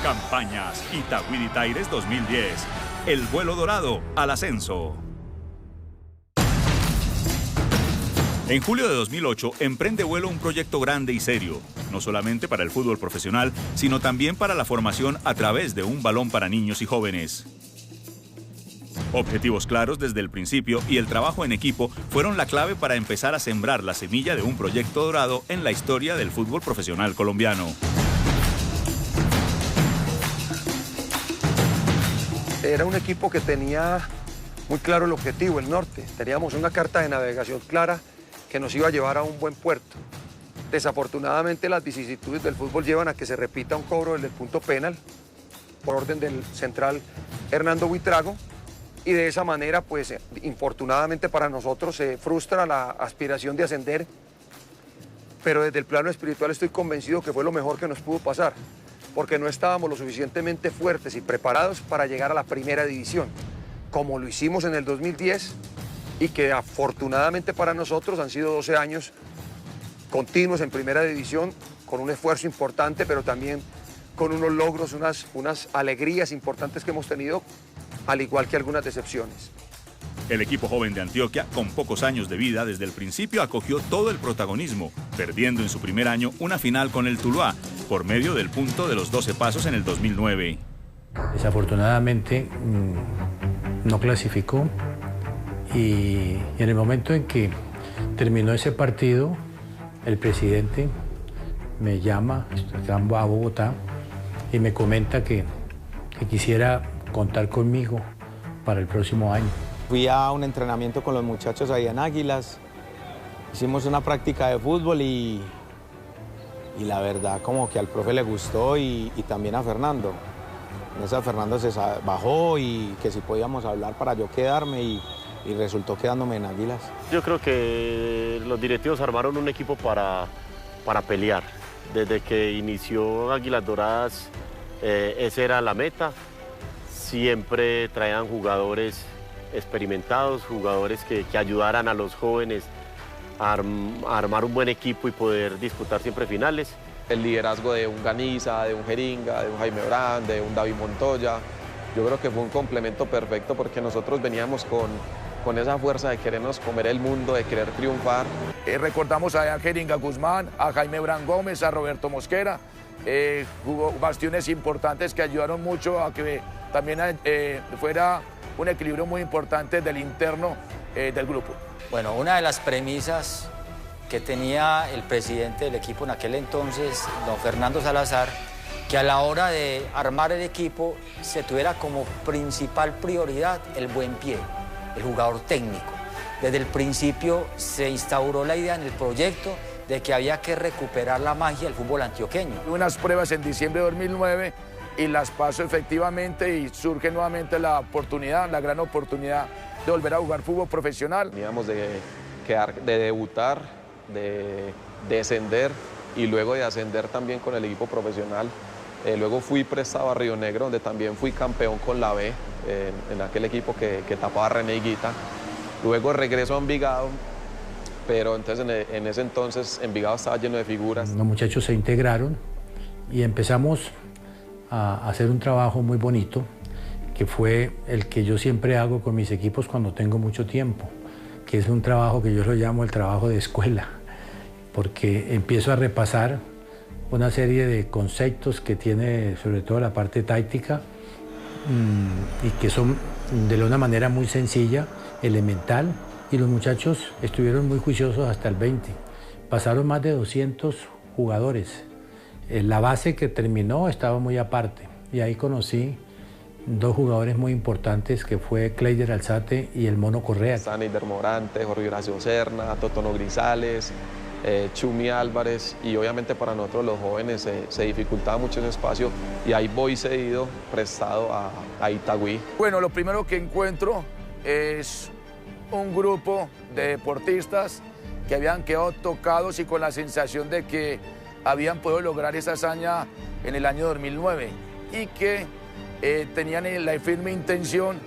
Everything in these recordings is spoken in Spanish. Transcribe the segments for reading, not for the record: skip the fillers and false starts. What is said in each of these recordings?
Campañas Itagüí de Taires 2010. El vuelo dorado al ascenso. En julio de 2008 emprende vuelo un proyecto grande y serio, no solamente para el fútbol profesional, sino también para la formación a través de un balón para niños y jóvenes. Objetivos claros desde el principio y el trabajo en equipo fueron la clave para empezar a sembrar la semilla de un proyecto dorado en la historia del fútbol profesional colombiano. Era un equipo que tenía muy claro el objetivo, el norte. Teníamos una carta de navegación clara que nos iba a llevar a un buen puerto. Desafortunadamente las vicisitudes del fútbol llevan a que se repita un cobro desde el punto penal por orden del central Hernando Buitrago y de esa manera, pues, infortunadamente para nosotros se frustra la aspiración de ascender, pero desde el plano espiritual estoy convencido que fue lo mejor que nos pudo pasar, porque no estábamos lo suficientemente fuertes y preparados para llegar a la primera división, como lo hicimos en el 2010, y que afortunadamente para nosotros han sido 12 años continuos en primera división, con un esfuerzo importante, pero también con unos logros, unas alegrías importantes que hemos tenido, al igual que algunas decepciones. El equipo joven de Antioquia, con pocos años de vida, desde el principio acogió todo el protagonismo, perdiendo en su primer año una final con el Tuluá, por medio del punto de los 12 pasos en el 2009. Desafortunadamente no clasificó. Y en el momento en que terminó ese partido, el presidente me llama a Bogotá y me comenta que quisiera contar conmigo para el próximo año. Fui a un entrenamiento con los muchachos ahí en Águilas, hicimos una práctica de fútbol y la verdad como que al profe le gustó y también a Fernando. En esa Fernando se bajó y que si podíamos hablar para yo quedarme y resultó quedándome en Águilas. Yo creo que los directivos armaron un equipo para pelear. Desde que inició Águilas Doradas, esa era la meta. Siempre traían jugadores experimentados, jugadores que ayudaran a los jóvenes a armar un buen equipo y poder disputar siempre finales. El liderazgo de un Ganiza, de un Jeringa, de un Jaime Brand, de un David Montoya. Yo creo que fue un complemento perfecto porque nosotros veníamos con esa fuerza de querernos comer el mundo, de querer triunfar. Recordamos a Jeringa Guzmán, a Jaime Brand Gómez, a Roberto Mosquera, jugó bastiones importantes que ayudaron mucho a que también fuera un equilibrio muy importante del interno del grupo. Bueno, una de las premisas que tenía el presidente del equipo en aquel entonces, don Fernando Salazar, que a la hora de armar el equipo se tuviera como principal prioridad el buen pie, el jugador técnico. Desde el principio se instauró la idea en el proyecto de que había que recuperar la magia del fútbol antioqueño. Unas pruebas en diciembre de 2009 y las pasó efectivamente y surge nuevamente la oportunidad, la gran oportunidad de volver a jugar fútbol profesional. Veníamos de debutar, de descender y luego de ascender también con el equipo profesional. Luego fui prestado a Río Negro, donde también fui campeón con la B, en aquel equipo que tapaba a René Higuita. Luego regreso a Envigado, pero entonces en ese entonces Envigado estaba lleno de figuras. Los muchachos se integraron y empezamos a hacer un trabajo muy bonito, que fue el que yo siempre hago con mis equipos cuando tengo mucho tiempo, que es un trabajo que yo lo llamo el trabajo de escuela, porque empiezo a repasar una serie de conceptos que tiene sobre todo la parte táctica y que son de una manera muy sencilla, elemental, y los muchachos estuvieron muy juiciosos hasta el 20. Pasaron más de 200 jugadores. La base que terminó estaba muy aparte y ahí conocí dos jugadores muy importantes que fue Kleider Alzate y el Mono Correa. Saneider Morante, Jorge Horacio Serna, Totono Grisales, Chumi Álvarez, y obviamente para nosotros los jóvenes se dificultaba mucho ese espacio y ahí voy cedido, prestado a Itagüí. Bueno, lo primero que encuentro es un grupo de deportistas que habían quedado tocados y con la sensación de que habían podido lograr esa hazaña en el año 2009 y que tenían la firme intención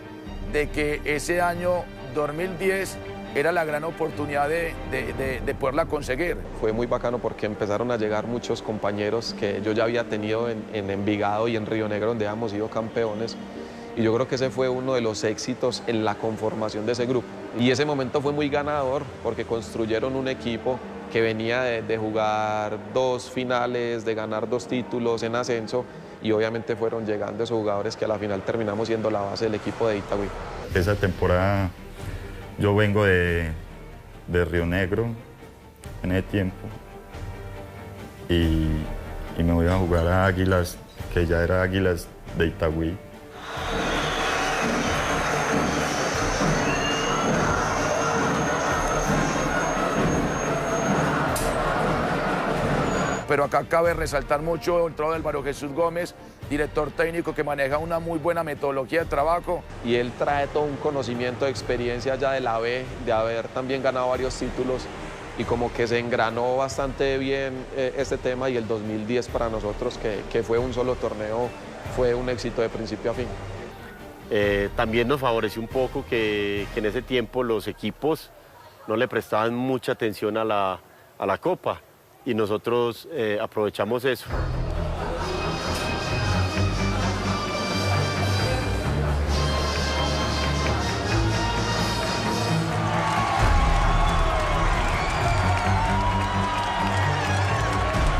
de que ese año 2010 era la gran oportunidad de poderla conseguir. Fue muy bacano porque empezaron a llegar muchos compañeros que yo ya había tenido en Envigado y en Río Negro, donde habíamos sido campeones. Y yo creo que ese fue uno de los éxitos en la conformación de ese grupo. Y ese momento fue muy ganador porque construyeron un equipo que venía de jugar 2 finales, de ganar 2 títulos en ascenso, y obviamente fueron llegando esos jugadores que a la final terminamos siendo la base del equipo de Itagüí. Esa temporada yo vengo de Río Negro en ese tiempo y me voy a jugar a Águilas, que ya era Águilas de Itagüí. Pero acá cabe resaltar mucho el trabajo de Álvaro Jesús Gómez, director técnico que maneja una muy buena metodología de trabajo. Y él trae todo un conocimiento de experiencia ya de la B, de haber también ganado varios títulos, y como que se engranó bastante bien este tema, y el 2010 para nosotros, que fue un solo torneo, fue un éxito de principio a fin. También nos favoreció un poco que en ese tiempo los equipos no le prestaban mucha atención a la Copa, y nosotros aprovechamos eso.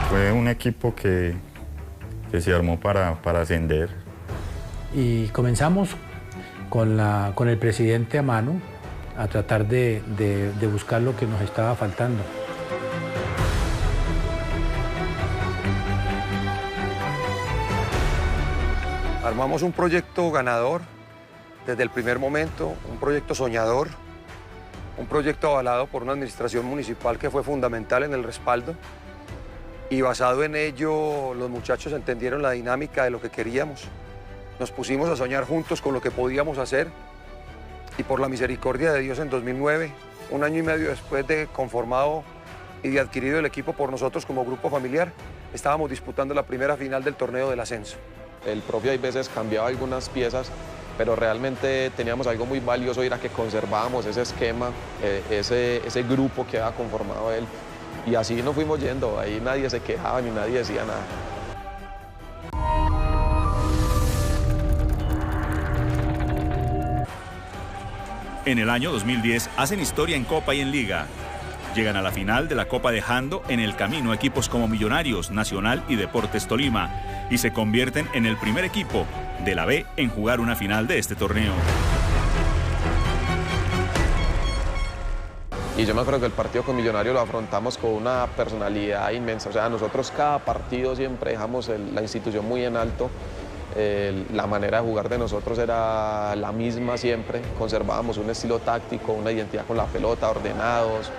Fue un equipo que se armó para ascender. Y comenzamos con el presidente a mano a tratar de buscar lo que nos estaba faltando. Armamos un proyecto ganador desde el primer momento, un proyecto soñador, un proyecto avalado por una administración municipal que fue fundamental en el respaldo, y basado en ello los muchachos entendieron la dinámica de lo que queríamos. Nos pusimos a soñar juntos con lo que podíamos hacer, y por la misericordia de Dios en 2009, 1 año y medio después de conformado y de adquirido el equipo por nosotros como grupo familiar, estábamos disputando la primera final del torneo del ascenso. El profe a veces cambiaba algunas piezas, pero realmente teníamos algo muy valioso, y era que conservábamos ese esquema, ese grupo que había conformado él, y así nos fuimos yendo. Ahí nadie se quejaba ni nadie decía nada. En el año 2010 hacen historia en Copa y en Liga. Llegan a la final de la Copa dejando en el camino equipos como Millonarios, Nacional y Deportes Tolima, y se convierten en el primer equipo de la B en jugar una final de este torneo. Y yo me acuerdo que el partido con Millonarios lo afrontamos con una personalidad inmensa. O sea, nosotros cada partido siempre dejamos la institución muy en alto. La manera de jugar de nosotros era la misma siempre. Conservábamos un estilo táctico, una identidad con la pelota, ordenados.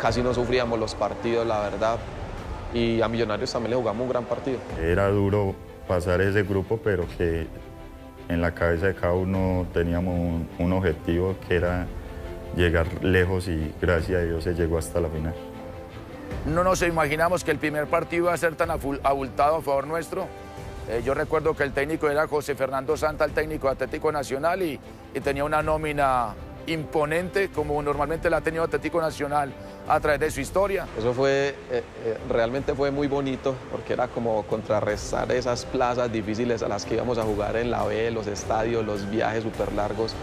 Casi no sufríamos los partidos, la verdad. Y a Millonarios también le jugamos un gran partido. Era duro pasar ese grupo, pero que en la cabeza de cada uno teníamos un objetivo, que era llegar lejos, y gracias a Dios se llegó hasta la final. No nos imaginamos que el primer partido iba a ser tan abultado a favor nuestro. Yo recuerdo que el técnico era José Fernando Santa, el técnico de Atlético Nacional, y tenía una nómina imponente, como normalmente la ha tenido Atlético Nacional a través de su historia. Eso fue, realmente fue muy bonito, porque era como contrarrestar esas plazas difíciles a las que íbamos a jugar en la B, los estadios, los viajes súper largos,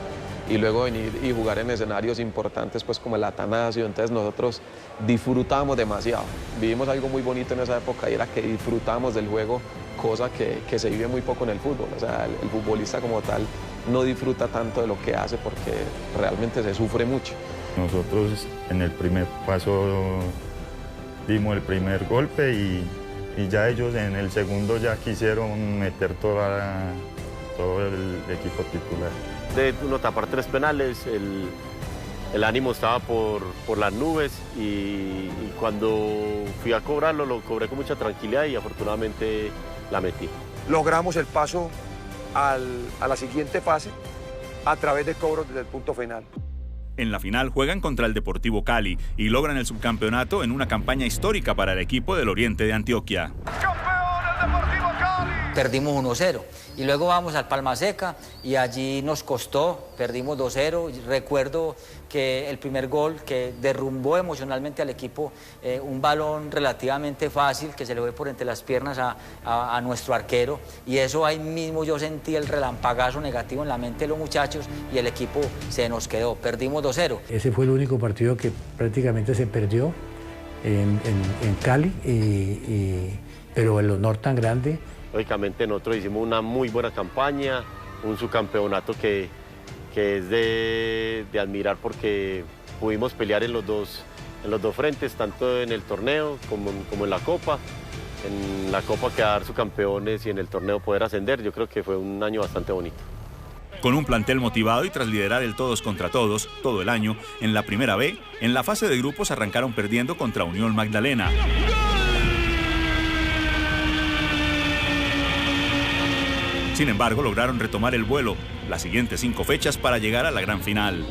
y luego venir y jugar en escenarios importantes pues como el Atanasio. Entonces nosotros disfrutábamos demasiado, vivimos algo muy bonito en esa época, y era que disfrutábamos del juego, cosa que se vive muy poco en el fútbol. O sea, el futbolista como tal no disfruta tanto de lo que hace, porque realmente se sufre mucho. Nosotros en el primer paso dimos el primer golpe, y ya ellos en el segundo ya quisieron meter todo el equipo titular. De uno tapar 3 penales, el ánimo estaba por las nubes, y cuando fui a cobrarlo, lo cobré con mucha tranquilidad y afortunadamente la metí. Logramos el paso a la siguiente fase a través de cobros desde el punto final. En la final juegan contra el Deportivo Cali y logran el subcampeonato en una campaña histórica para el equipo del Oriente de Antioquia. ¡Campeón el Deportivo Cali! perdimos 1-0. Y luego vamos al Palma Seca y allí nos costó, perdimos 2-0. Recuerdo que el primer gol que derrumbó emocionalmente al equipo, un balón relativamente fácil que se le fue por entre las piernas a nuestro arquero, y eso ahí mismo yo sentí el relampagazo negativo en la mente de los muchachos y el equipo se nos quedó, perdimos 2-0. Ese fue el único partido que prácticamente se perdió en Cali, pero el honor tan grande. Lógicamente nosotros hicimos una muy buena campaña, un subcampeonato que es de admirar porque pudimos pelear en los dos frentes, tanto en el torneo como en la Copa. En la Copa quedar subcampeones y en el torneo poder ascender, yo creo que fue un año bastante bonito. Con un plantel motivado y tras liderar el todos contra todos todo el año, en la Primera B, en la fase de grupos arrancaron perdiendo contra Unión Magdalena. Sin embargo, lograron retomar el vuelo las siguientes 5 fechas para llegar a la gran final.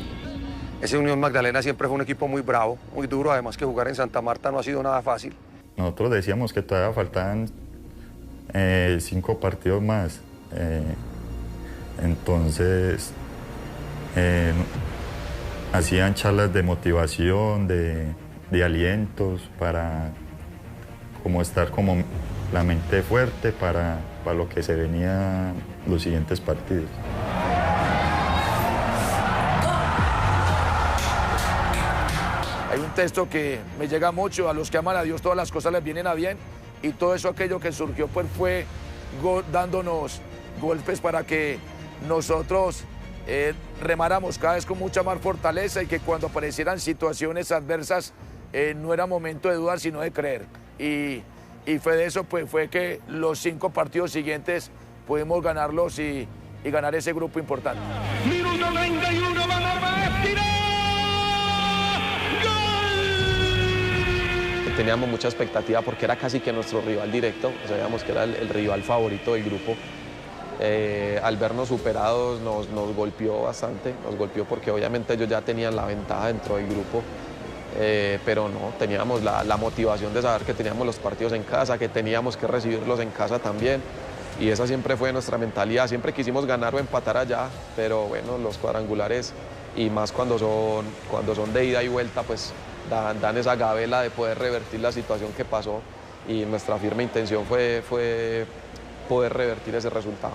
Ese Unión Magdalena siempre fue un equipo muy bravo, muy duro, además que jugar en Santa Marta no ha sido nada fácil. Nosotros decíamos que todavía faltaban 5 partidos más. Entonces, hacían charlas de motivación, de alientos, para como estar como la mente fuerte para lo que se venía los siguientes partidos. Hay un texto que me llega mucho: a los que aman a Dios todas las cosas les vienen a bien, y todo eso, aquello que surgió, pues fue dándonos golpes para que nosotros remáramos cada vez con mucha más fortaleza, y que cuando aparecieran situaciones adversas no era momento de dudar, sino de creer. Y fue de eso, pues fue que los 5 partidos siguientes pudimos ganarlos y ganar ese grupo importante. Minuto 31, Van Narváez, tiró. ¡Gol! Teníamos mucha expectativa porque era casi que nuestro rival directo, sabíamos que era el rival favorito del grupo. Al vernos superados nos golpeó bastante, nos golpeó porque obviamente ellos ya tenían la ventaja dentro del grupo. Pero no, teníamos la motivación de saber que teníamos los partidos en casa, que teníamos que recibirlos en casa también, y esa siempre fue nuestra mentalidad. Siempre quisimos ganar o empatar allá, pero bueno, los cuadrangulares, y más cuando son de ida y vuelta, pues dan esa gabela de poder revertir la situación que pasó, y nuestra firme intención fue poder revertir ese resultado.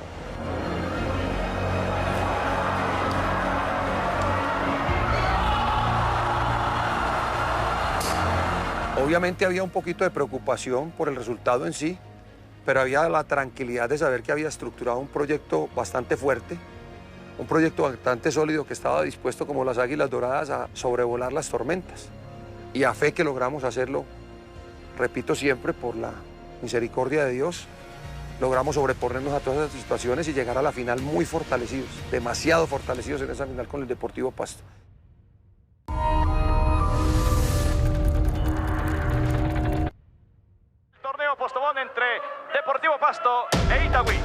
Obviamente había un poquito de preocupación por el resultado en sí, pero había la tranquilidad de saber que había estructurado un proyecto bastante fuerte, un proyecto bastante sólido que estaba dispuesto, como las Águilas Doradas, a sobrevolar las tormentas. Y a fe que logramos hacerlo, repito siempre, por la misericordia de Dios, logramos sobreponernos a todas esas situaciones y llegar a la final muy fortalecidos, demasiado fortalecidos en esa final con el Deportivo Pasto. Torneo Postobón entre Deportivo Pasto e Itagüí.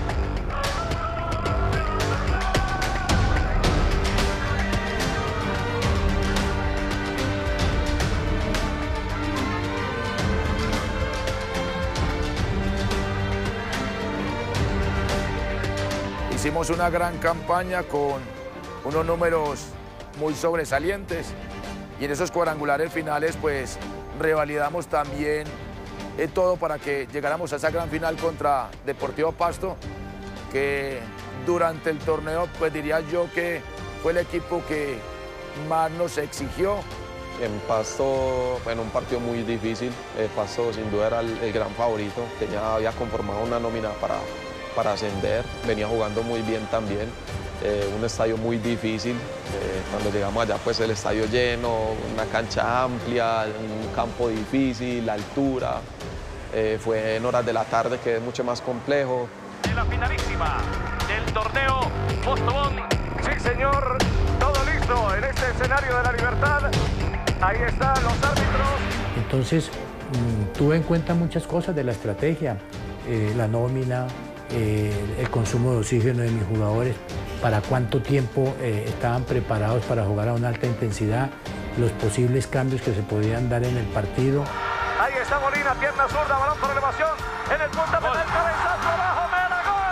Hicimos una gran campaña con unos números muy sobresalientes, y en esos cuadrangulares finales pues revalidamos también todo para que llegáramos a esa gran final contra Deportivo Pasto, que durante el torneo pues diría yo que fue el equipo que más nos exigió. En Pasto, bueno, un partido muy difícil. Pasto sin duda era el gran favorito, había conformado una nómina para ascender, venía jugando muy bien también. Un estadio muy difícil, cuando llegamos allá pues el estadio lleno, una cancha amplia, un campo difícil, la altura, fue en horas de la tarde, que es mucho más complejo. En la finalísima del torneo Postobón, sí señor, todo listo en este escenario de la Libertad, ahí están los árbitros. Entonces tuve en cuenta muchas cosas de la estrategia, la nómina, el consumo de oxígeno de mis jugadores, para cuánto tiempo estaban preparados para jugar a una alta intensidad, los posibles cambios que se podían dar en el partido. Ahí está Molina, pierna zurda, balón por elevación, en el punta penal, cabezazo abajo, Mera, gol.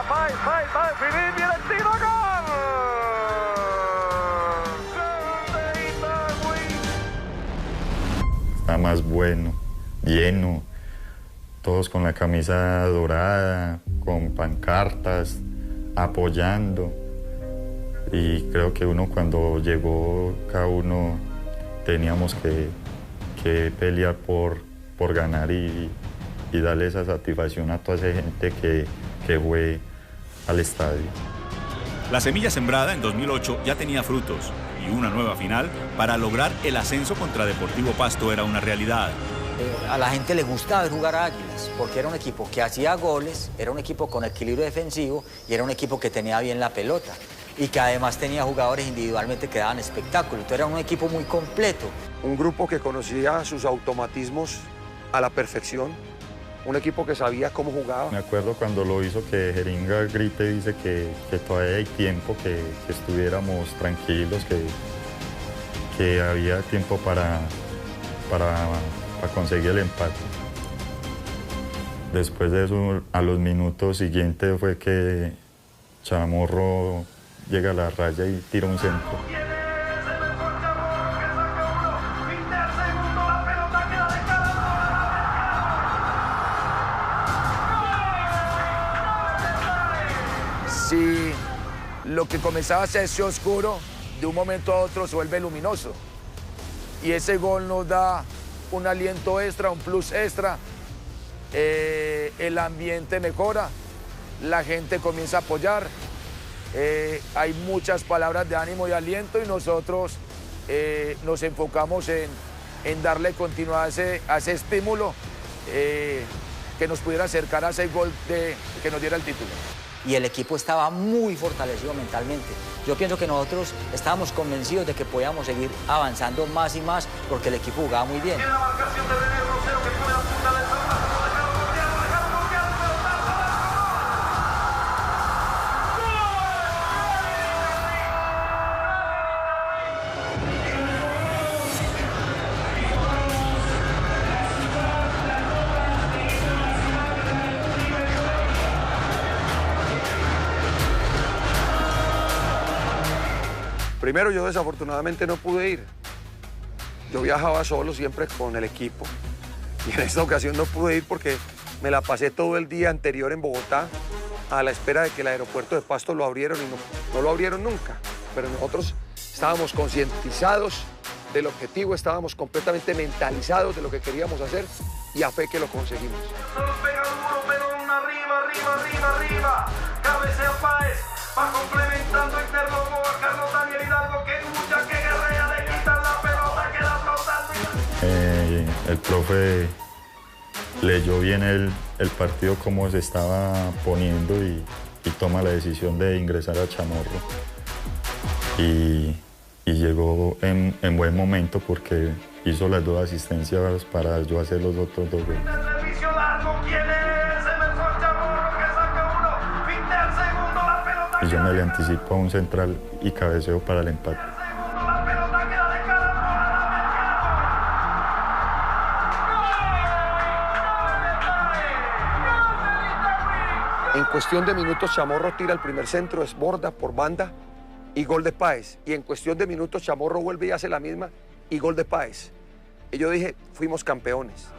Páez, va a definir, viene el tiro, ¡gol! ¡Gol de Itagüí! Está más bueno, lleno, todos con la camisa dorada, con pancartas, apoyando. Y creo que uno cuando llegó, cada uno teníamos que pelear por ganar y darle esa satisfacción a toda esa gente que fue al estadio. La semilla sembrada en 2008 ya tenía frutos y una nueva final para lograr el ascenso contra Deportivo Pasto era una realidad. A la gente le gustaba ver jugar a Águilas porque era un equipo que hacía goles, era un equipo con equilibrio defensivo y era un equipo que tenía bien la pelota y que además tenía jugadores individualmente que daban espectáculo. Entonces era un equipo muy completo. Un grupo que conocía sus automatismos a la perfección, un equipo que sabía cómo jugaba. Me acuerdo cuando lo hizo que Jeringa grite y dice que todavía hay tiempo, que estuviéramos tranquilos, que había tiempo para conseguir el empate. Después de eso, a los minutos siguientes fue que Chamorro llega a la raya y tira un centro. Si lo que comenzaba a hacerse oscuro, de un momento a otro se vuelve luminoso. Y ese gol nos da un aliento extra, un plus extra. El ambiente mejora, la gente comienza a apoyar. Hay muchas palabras de ánimo y aliento y nosotros nos enfocamos en darle continuidad a ese estímulo que nos pudiera acercar a ese gol que nos diera el título. Y el equipo estaba muy fortalecido mentalmente. Yo pienso que nosotros estábamos convencidos de que podíamos seguir avanzando más y más porque el equipo jugaba muy bien. Primero, yo desafortunadamente no pude ir. Yo viajaba solo siempre con el equipo. Y en esta ocasión no pude ir porque me la pasé todo el día anterior en Bogotá a la espera de que el aeropuerto de Pasto lo abrieron y no lo abrieron nunca. Pero nosotros estábamos concientizados del objetivo, estábamos completamente mentalizados de lo que queríamos hacer y a fe que lo conseguimos. Pega duro, pero arriba. Cabecea Páez, va complementando interno a Carlos Daniel Hidalgo, que lucha, que guerrea, le quitan la pelota, queda flotando. El profe leyó bien el partido cómo se estaba poniendo y toma la decisión de ingresar a Chamorro. Y llegó en buen momento porque hizo las dos asistencias para yo hacer los otros dos goles. Y yo me le anticipo a un central y cabeceo para el empate. En cuestión de minutos, Chamorro tira el primer centro, desborda por banda y gol de Páez. Y en cuestión de minutos, Chamorro vuelve y hace la misma y gol de Páez. Y yo dije, fuimos campeones.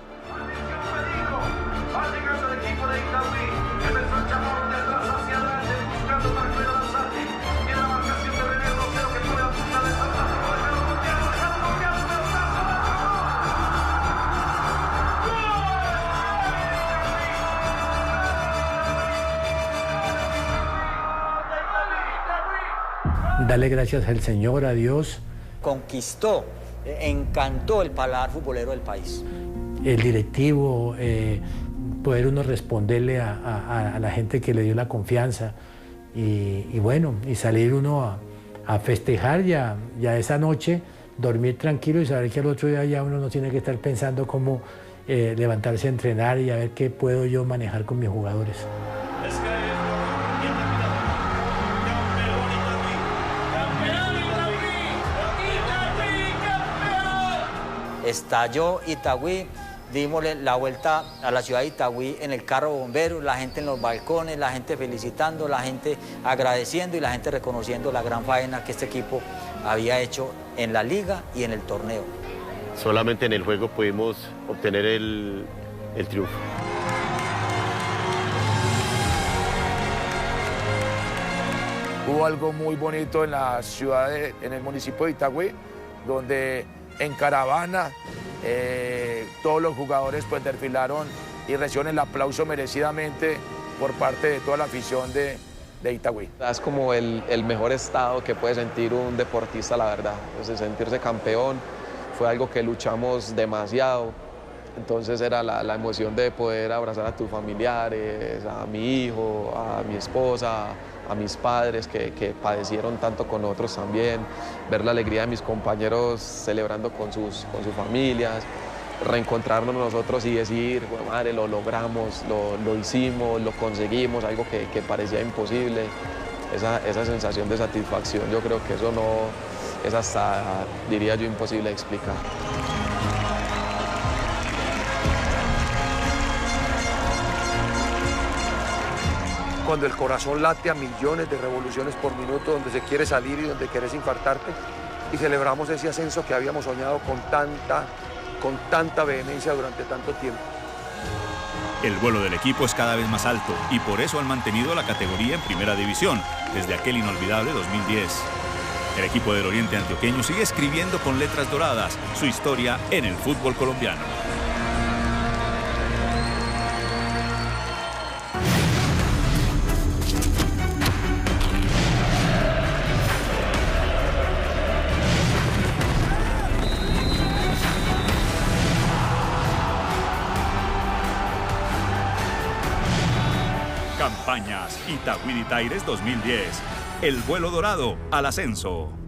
Dale gracias al Señor, a Dios. Conquistó, encantó el paladar futbolero del país. El directivo, poder uno responderle a la gente que le dio la confianza y bueno, y salir uno a festejar ya esa noche, dormir tranquilo y saber que al otro día ya uno no tiene que estar pensando cómo levantarse a entrenar y a ver qué puedo yo manejar con mis jugadores. Estalló Itagüí dimos la vuelta a la ciudad de Itagüí en el carro bombero, la gente en los balcones, la gente felicitando, la gente agradeciendo y la gente reconociendo la gran faena que este equipo había hecho en la liga y en el torneo. Solamente en el juego pudimos obtener el triunfo. Hubo algo muy bonito en la ciudad, en el municipio de Itagüí, donde en caravana todos los jugadores pues desfilaron y recibieron el aplauso merecidamente por parte de toda la afición de Itagüí. Es como el mejor estado que puede sentir un deportista, la verdad. Entonces, sentirse campeón fue algo que luchamos demasiado. Entonces era la emoción de poder abrazar a tus familiares, a mi hijo, a mi esposa, a mis padres que padecieron tanto con nosotros también, ver la alegría de mis compañeros celebrando con sus familias, reencontrarnos nosotros y decir, bueno, madre, lo logramos, lo hicimos, lo conseguimos, algo que parecía imposible. Esa sensación de satisfacción, yo creo que eso no es hasta, diría yo, imposible de explicar. Cuando el corazón late a millones de revoluciones por minuto, donde se quiere salir y donde quieres infartarte, y celebramos ese ascenso que habíamos soñado con tanta vehemencia durante tanto tiempo. El vuelo del equipo es cada vez más alto y por eso han mantenido la categoría en primera división desde aquel inolvidable 2010. El equipo del Oriente Antioqueño sigue escribiendo con letras doradas su historia en el fútbol colombiano. Campañas Itagüí Taires 2010. El vuelo dorado al ascenso.